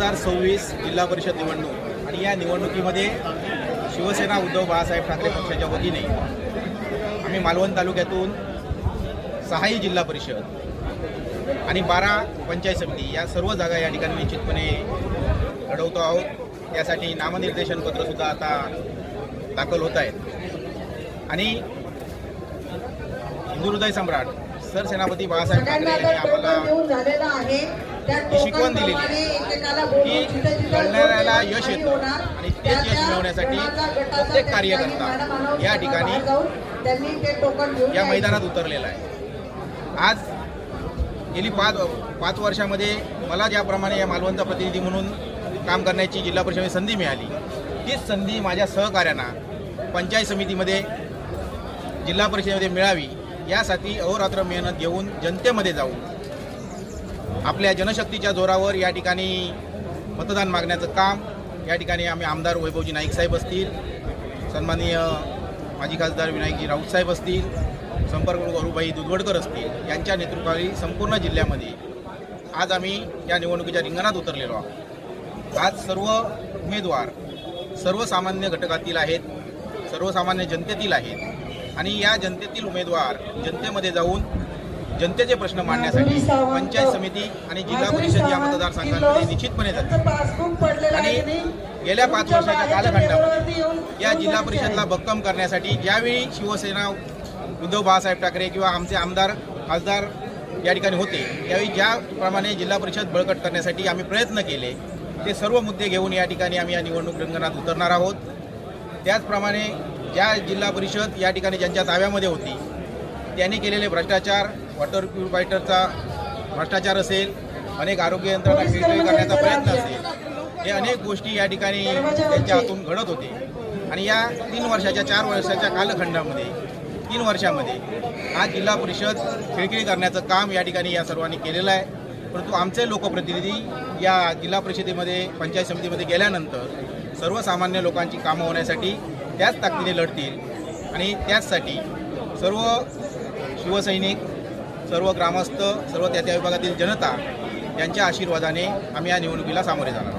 2026 जिल्हा परिषद निवडणूक आणि या निवडणुकीमध्ये शिवसेना उद्धव बाळासाहेब ठाकरे पक्षाच्या वतीने आम्ही मालवण तालुक्यातून 6 जिल्हा परिषद आणि 12 पंचायत समिती या सर्व जागा या ठिकाणी निश्चितपणे लढवतो आहोत। त्यासाठी नामनिर्देशन पत्रसुद्धा आता दाखल होत आहेत आणि हिंदू हृदय सम्राट सरसेनापती बाळासाहेब ठाकरे यांनी आम्हाला ही शिकवण दिलेली आहे की लढणाऱ्याला यश येतं आणि तेच यश मिळवण्यासाठी प्रत्येक कार्यकर्ता या ठिकाणी या मैदानात उतरलेला आहे। आज गेली 5 वर्षामध्ये मला ज्याप्रमाणे या मालवणचा प्रतिनिधी म्हणून काम करण्याची जिल्हा परिषदेमध्ये संधी मिळाली, तीच संधी माझ्या सहकाऱ्यांना पंचायत समितीमध्ये जिल्हा परिषदेमध्ये मिळावी यासाठी अहोरात्र मेहनत घेऊन जनतेमध्ये जाऊन आपल्या जनशक्तीच्या जोरावर या ठिकाणी मतदान मागण्याचं काम या ठिकाणी आम्ही आमदार वैभवजी नाईक साहेब असतील, सन्माननीय माजी खासदार विनायकजी राऊत साहेब असतील, संपर्क गौरूबाई दुधवडकर असतील यांच्या नेतृत्वाखाली संपूर्ण जिल्ह्यामध्ये आज आम्ही या निवडणुकीच्या रिंगणात उतरलेलो आहोत। आज सर्व उमेदवार सर्वसामान्य घटकातील आहेत, सर्वसामान्य जनतेतील आहेत आणि या जनतेतील उमेदवार जनतेमध्ये जाऊन जनतेचे प्रश्न मांडण्यासाठी पंचायत समिती आणि जिल्हा परिषद या मतदारसंघांमध्ये निश्चितपणे जातात आणि गेल्या 5 वर्षाच्या कालखंडामध्ये या जिल्हा परिषदला भक्कम करण्यासाठी ज्यावेळी शिवसेना उद्धव बाळासाहेब ठाकरे किंवा आमचे आमदार खासदार या ठिकाणी होते त्यावेळी ज्याप्रमाणे जिल्हा परिषद बळकट करण्यासाठी आम्ही प्रयत्न केले ते सर्व मुद्दे घेऊन या ठिकाणी आम्ही या निवडणूक रिंगणात उतरणार आहोत। त्याचप्रमाणे ज्या जिल्हा परिषद या ठिकाणी ज्यांच्या ताब्यामध्ये होती त्यांनी केलेले भ्रष्टाचार, वॉटर प्युरिफायरचा भ्रष्टाचार असेल, अनेक आरोग्य यंत्रणा फिरफिरी करण्याचा प्रयत्न असेल, हे अनेक गोष्टी या ठिकाणी त्यांच्या हातून घडत होते आणि या 3 वर्षाच्या 4 वर्षाच्या कालखंडामध्ये 3 वर्षामध्ये आज जिल्हा परिषद खिळखिळी करण्याचं काम या ठिकाणी या सर्वांनी केलेलं आहे। परंतु आमचे लोकप्रतिनिधी या जिल्हा परिषदेमध्ये पंचायत समितीमध्ये गेल्यानंतर सर्वसामान्य लोकांची कामं होण्यासाठी त्याच ताकदीने लढतील आणि त्याचसाठी सर्व शिवसैनिक, सर्व ग्रामस्थ, सर्व त्या विभागातील जनता यांच्या आशीर्वादाने आम्ही या निवडणुकीला सामोरे जाणार आहोत।